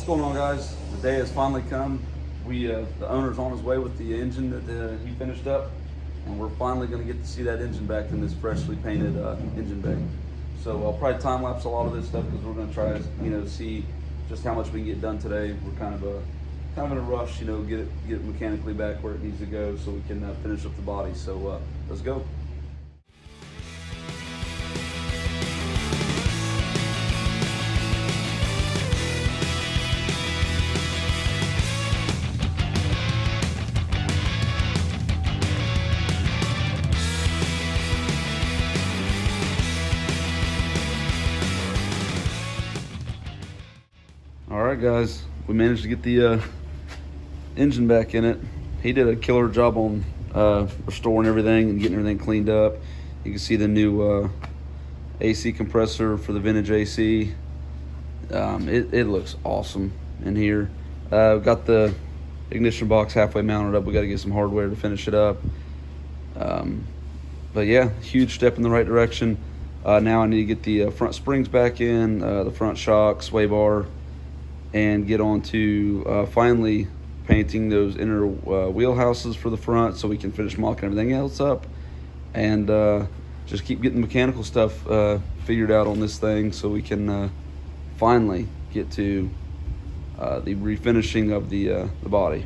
going on, guys? The day has finally come. The owner's on his way with the engine that he finished up, and we're finally going to get to see that engine back in this freshly painted engine bay. So I'll probably time lapse a lot of this stuff because we're going to try to see just how much we can get done today. We're kind of in a rush, get it mechanically back where it needs to go so we can finish up the body. So let's go. All right, guys, we managed to get the engine back in it. He did a killer job on restoring everything and getting everything cleaned up. You can see the new AC compressor for the vintage AC. It looks awesome in here. We've got the ignition box halfway mounted up. We got to get some hardware to finish it up. But yeah, huge step in the right direction. Now I need to get the front springs back in, the front shock, sway bar, and get on to finally painting those inner wheelhouses for the front so we can finish mocking everything else up, and just keep getting the mechanical stuff figured out on this thing so we can finally get to the refinishing of the body.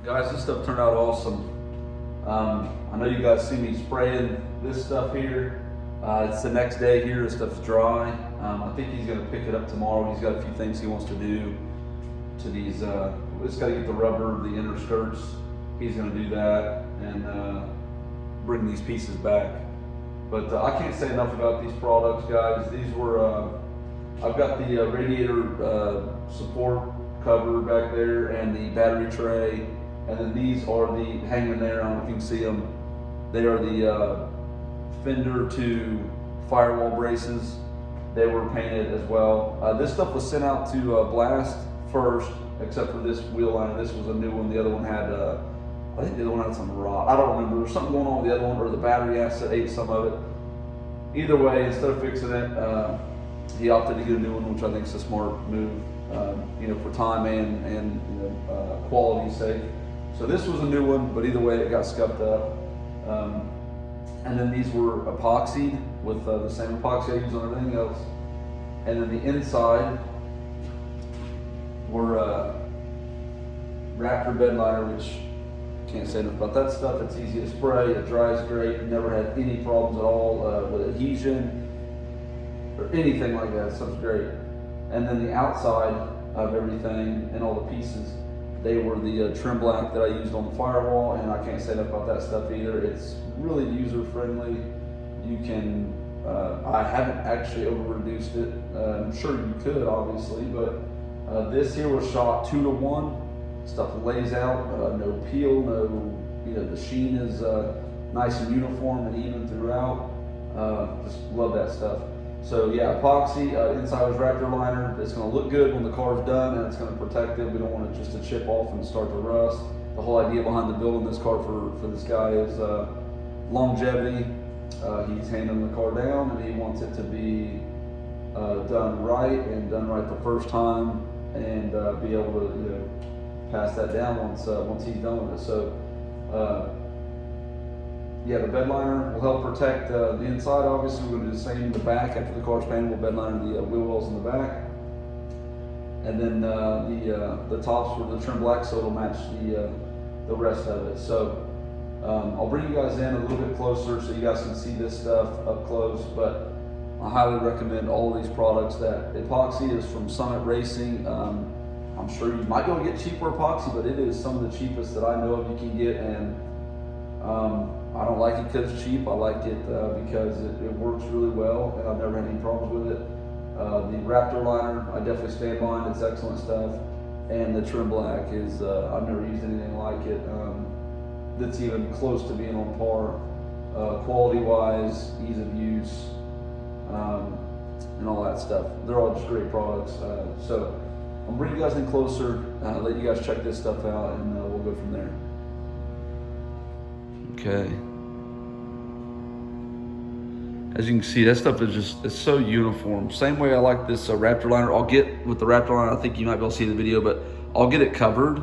Guys, this stuff turned out awesome. I know you guys see me spraying this stuff here. It's the next day here, this stuff's dry. I think he's gonna pick it up tomorrow. He's got a few things he wants to do to these. It's gotta get the rubber, the inner skirts. He's gonna do that and bring these pieces back. But I can't say enough about these products, guys. These were, I've got the radiator support cover back there and the battery tray. And then these are the, hanging there, I don't know if you can see them. They are the fender to firewall braces. They were painted as well. This stuff was sent out to blast first, except for this wheel liner. This was a new one. The other one had, I think the other one had some rot. I don't remember. There was something going on with the other one, or the battery acid ate some of it. Either way, instead of fixing it, he opted to get a new one, which I think is a smart move, you know, for time and you know, quality's sake. So this was a new one, but either way, it got scuffed up. And then these were epoxied with the same epoxy I use on everything else. And then the inside were Raptor bed liner, which can't say enough about that stuff. It's easy to spray, it dries great, never had any problems at all with adhesion or anything like that. Stuff's great. And then the outside of everything and all the pieces, they were the trim black that I used on the firewall, and I can't say enough about that stuff either. It's really user friendly. You can, I haven't actually over reduced it. I'm sure you could, obviously, but this here was shot 2-to-1. Stuff lays out, no peel, no, you know, the sheen is nice and uniform and even throughout. Just love that stuff. So yeah, epoxy, inside was Raptor liner. It's gonna look good when the car's done, and it's gonna protect it. We don't want it just to chip off and start to rust. The whole idea behind the building this car for this guy is longevity. He's handing the car down, and he wants it to be done right and done right the first time, and be able to, you know, pass that down once he's done with it. So yeah, the bed liner will help protect the inside. Obviously, we're going to do the same in the back. After the car's painted, we'll bed liner the wheel wells in the back, and then the tops were the trim black, so it'll match the rest of it. So I'll bring you guys in a little bit closer so you guys can see this stuff up close. But I highly recommend all of these products. That epoxy is from Summit Racing. I'm sure you might be able to get cheaper epoxy, but it is some of the cheapest that I know of you can get, and I don't like it because it's cheap. I like it because it works really well, and I've never had any problems with it. The Raptor liner, I definitely stand behind. It's excellent stuff, and the trim black is, I've never used anything like it that's even close to being on par, quality-wise, ease of use, and all that stuff. They're all just great products. So I'll bring you guys in closer, let you guys check this stuff out, and we'll go from there. Okay. As you can see, that stuff is just, it's so uniform. Same way I like this Raptor liner. I'll get, with the Raptor liner, I think you might be able to see the video, but I'll get it covered.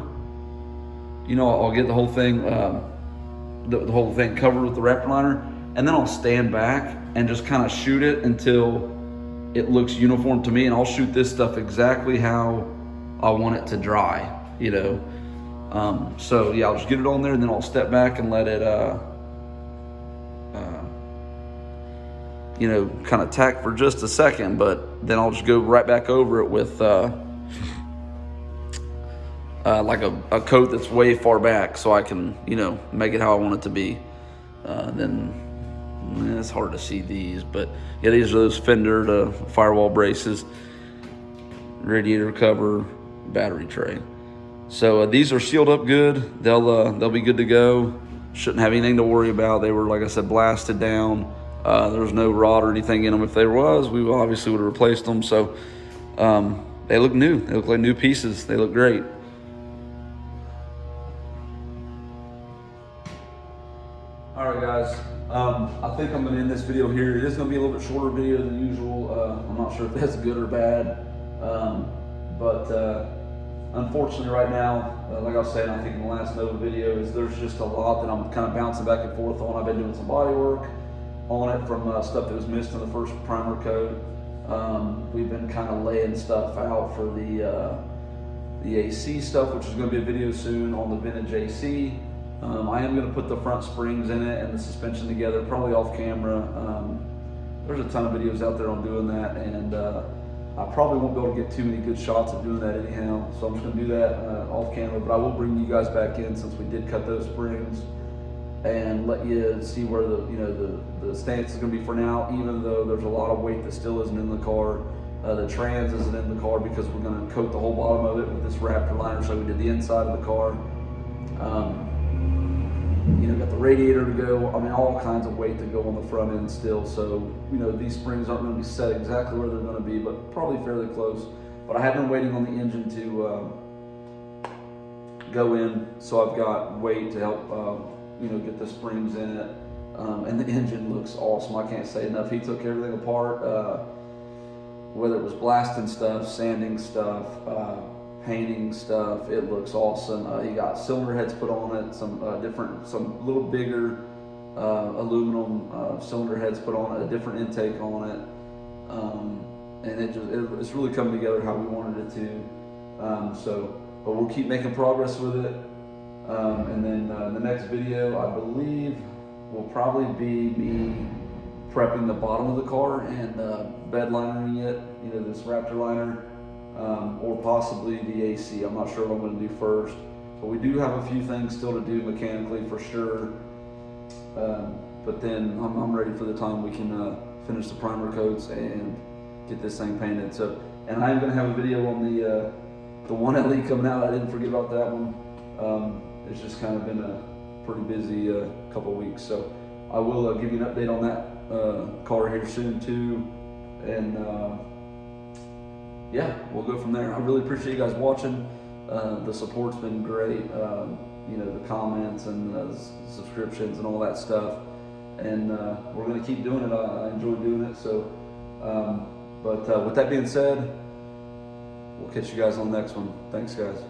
You know, I'll get the whole thing, the whole thing covered with the Raptor liner, and then I'll stand back and just kind of shoot it until it looks uniform to me, and I'll shoot this stuff exactly how I want it to dry, you know. So yeah, I'll just get it on there, and then I'll step back and let it, you know, kind of tack for just a second, but then I'll just go right back over it with like a coat that's way far back, so I can, you know, make it how I want it to be. Then it's hard to see these, but yeah, these are those fender to firewall braces, radiator cover, battery tray. So these are sealed up good. They'll be good to go. Shouldn't have anything to worry about. They were, like I said, blasted down. There was no rot or anything in them. If there was, we obviously would have replaced them. So they look new. They look like new pieces. They look great. All right, guys. I think I'm going to end this video here. It is going to be a little bit shorter video than usual. I'm not sure if that's good or bad. But unfortunately right now, like I was saying, I think in the last Nova video, is there's just a lot that I'm kind of bouncing back and forth on. I've been doing some body work on it from stuff that was missed in the first primer coat. We've been kind of laying stuff out for the the AC stuff, which is going to be a video soon on the vintage AC. I am going to put the front springs in it and the suspension together, probably off camera. There's a ton of videos out there on doing that, and I probably won't be able to get too many good shots of doing that anyhow, so I'm just going to do that off camera. But I will bring you guys back in, since we did cut those springs, and let you see where the stance is going to be for now, even though there's a lot of weight that still isn't in the car. The trans isn't in the car because we're going to coat the whole bottom of it with this Raptor liner, so we did the inside of the car. Got the radiator to go. I mean, all kinds of weight to go on the front end still. So, these springs aren't going to be set exactly where they're going to be, but probably fairly close. But I have been waiting on the engine to go in, so I've got weight to help, get the springs in it. And the engine looks awesome. I can't say enough. He took everything apart, whether it was blasting stuff, sanding stuff, painting stuff. It looks awesome. He got cylinder heads put on it, some little bigger aluminum cylinder heads put on it, a different intake on it, and it's really coming together how we wanted it to. But we'll keep making progress with it, and then the next video, I believe, will probably be me prepping the bottom of the car and bed linering it, this Raptor liner. Or possibly the AC. I'm not sure what I'm going to do first, but we do have a few things still to do mechanically for sure. But then I'm ready for the time we can finish the primer coats and get this thing painted. So, and I'm going to have a video on the 1LE coming out. I didn't forget about that one. It's just kind of been a pretty busy couple weeks, so I will give you an update on that car here soon too, and yeah, we'll go from there. I really appreciate you guys watching. The support's been great. The comments and the subscriptions and all that stuff. And we're going to keep doing it. I enjoy doing it. So, but with that being said, we'll catch you guys on the next one. Thanks, guys.